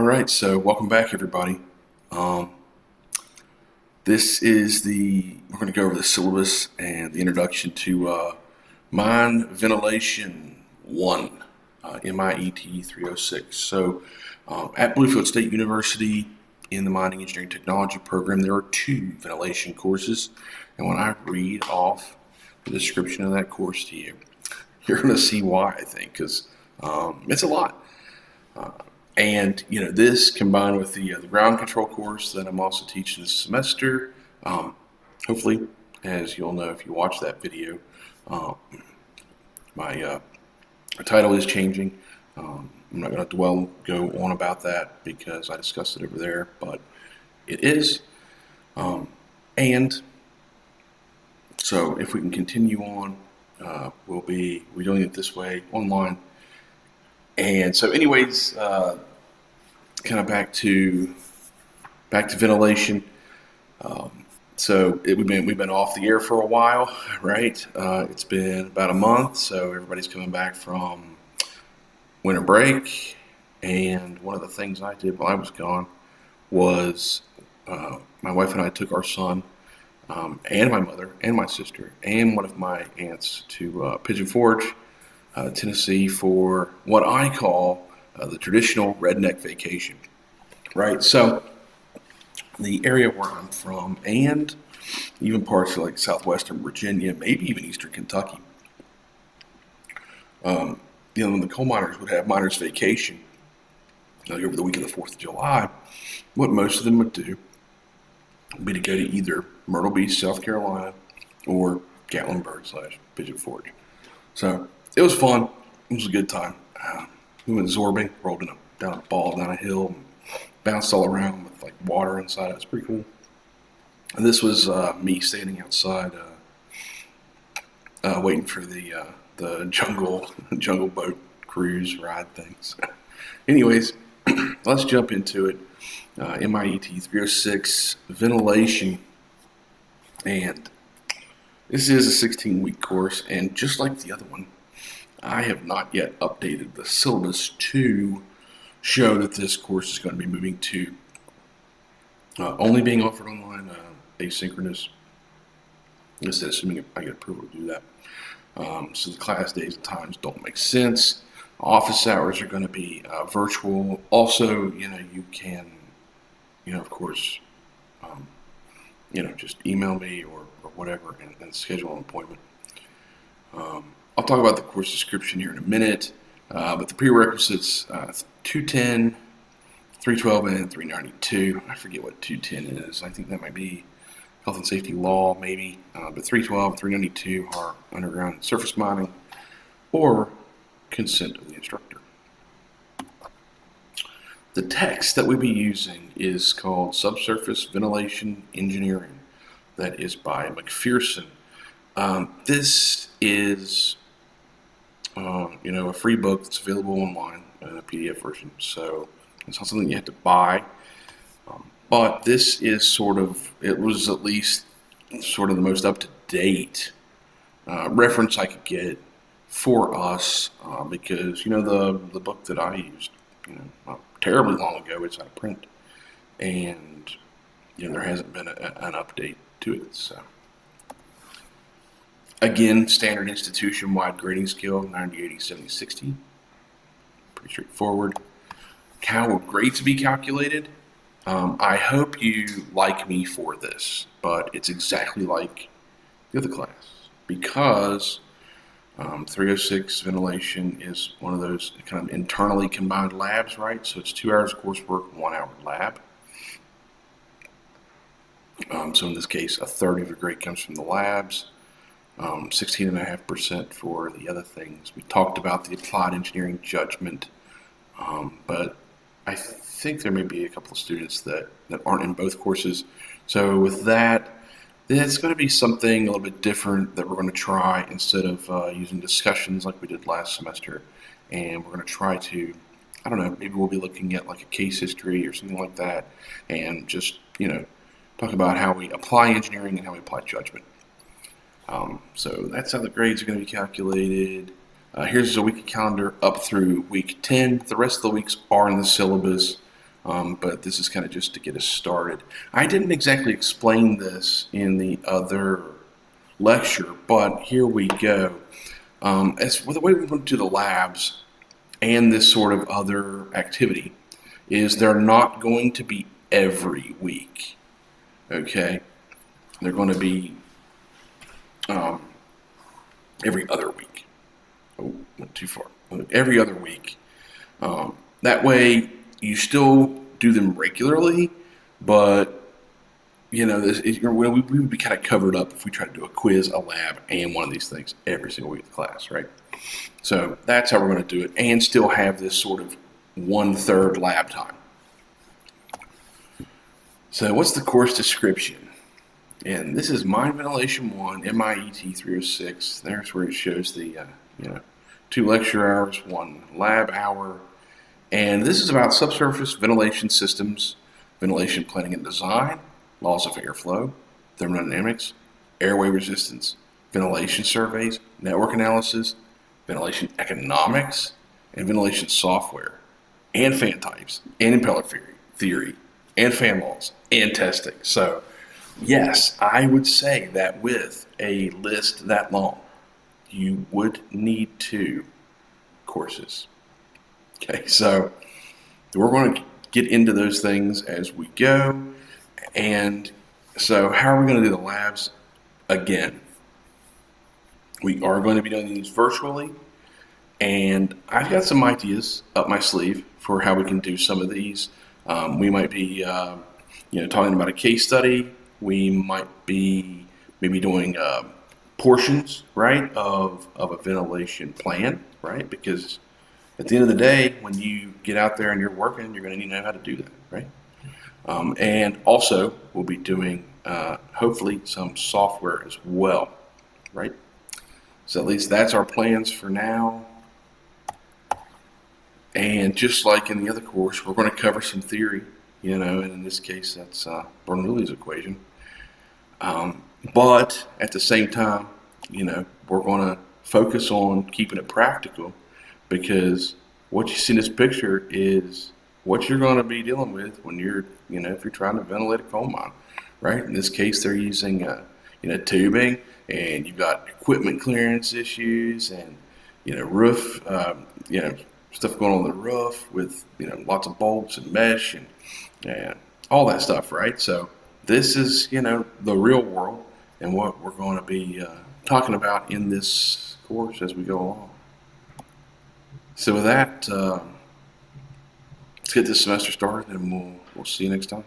All right, so welcome back, everybody. We're going to go over the syllabus and the introduction to Mine Ventilation 1, MIET 306. So at Bluefield State University in the Mining Engineering Technology program, there are 2 ventilation courses. And when I read off the description of that course to you, you're going to see why, I think, because it's a lot. And this combined with the ground control course that I'm also teaching this semester, hopefully, as you'll know if you watch that video, my title is changing. I'm not going to go on about that because I discussed it over there, but it is. And so if we can continue on, we're doing it this way online. And so anyways, kind of back to ventilation. We've been off the air for a while, right? It's been about a month, so everybody's coming back from winter break. And one of the things I did while I was gone was my wife and I took our son and my mother and my sister and one of my aunts to Pigeon Forge, Tennessee, for what I call the traditional redneck vacation, right? So the area where I'm from, and even parts of like southwestern Virginia, maybe even eastern Kentucky, when the coal miners would have miners' vacation over the week of the 4th of July, what most of them would do would be to go to either Myrtle Beach, South Carolina, or Gatlinburg / Pigeon Forge. So it was fun. It was a good time. We went zorbing, rolled down a ball down a hill, and bounced all around with like water inside. It was pretty cool. And this was me standing outside, waiting for the jungle boat cruise ride things. Anyways, let's jump into it. MIET 306 ventilation, and this is a 16-week course, and just like the other one, I have not yet updated the syllabus to show that this course is going to be moving to only being offered online, asynchronous. This is assuming I get approval to do that. So the class days and times don't make sense. Office hours are going to be virtual. Also, you can, of course, just email me or whatever and schedule an appointment. I'll talk about the course description here in a minute, but the prerequisites, 210, 312, and 392. I forget what 210 is. I think that might be health and safety law, maybe, but 312 and 392 are underground and surface mining or consent of the instructor. The text that we'll be using is called Subsurface Ventilation Engineering. That is by McPherson. This is a free book that's available online in a PDF version, so it's not something you have to buy. But this is it was at least sort of the most up-to-date reference I could get for us, because the book that I used, not terribly long ago, it's out of print, and there hasn't been an update to it. So again, standard institution-wide grading scale, 90, 80, 70, 60. Pretty straightforward. How will grades be calculated? I hope you like me for this, but it's exactly like the other class, because 306 ventilation is one of those kind of internally combined labs, right? So it's 2 hours of coursework, 1 hour lab. So in this case, a third of your grade comes from the labs, 16.5% for the other things. We talked about the applied engineering judgment, but I think there may be a couple of students that aren't in both courses. So with that, it's going to be something a little bit different that we're going to try instead of using discussions like we did last semester. And we're going to try to, I don't know, maybe we'll be looking at like a case history or something like that, and just, talk about how we apply engineering and how we apply judgment. So that's how the grades are going to be calculated. Here's a weekly calendar up through week 10. The rest of the weeks are in the syllabus. but this is kind of just to get us started. I didn't exactly explain this in the other lecture, but here we go. As well, the way we went to the labs and this sort of other activity is they're not going to be every week, okay? They're going to be every other week. Oh, went too far. Every other week. That way, you still do them regularly, but we would be kind of covered up if we tried to do a quiz, a lab, and one of these things every single week of the class, right? So that's how we're going to do it, and still have this sort of 1/3 lab time. So what's the course description? And this is Mine Ventilation 1, MIET 306. There's where it shows the 2 lecture hours, 1 lab hour. And this is about subsurface ventilation systems, ventilation planning and design, laws of airflow, thermodynamics, airway resistance, ventilation surveys, network analysis, ventilation economics, and ventilation software, and fan types, and impeller theory, and fan laws, and testing. So, yes, I would say that with a list that long, you would need 2 courses. Okay, so we're going to get into those things as we go. And so how are we going to do the labs? Again, we are going to be doing these virtually. And I've got some ideas up my sleeve for how we can do some of these. We might be, talking about a case study. We might be maybe doing portions, right, of a ventilation plan, right? Because at the end of the day, when you get out there and you're working, you're going to need to know how to do that, right? And also, we'll be doing, hopefully, some software as well, right? So at least that's our plans for now. And just like in the other course, we're going to cover some theory, and in this case, that's Bernoulli's equation. But at the same time, we're going to focus on keeping it practical, because what you see in this picture is what you're going to be dealing with when you're, if you're trying to ventilate a coal mine, right? In this case, they're using, tubing, and you've got equipment clearance issues, and, roof, stuff going on the roof with, lots of bolts and mesh and all that stuff, right? So this is, the real world and what we're going to be talking about in this course as we go along. So with that, let's get this semester started, and we'll see you next time.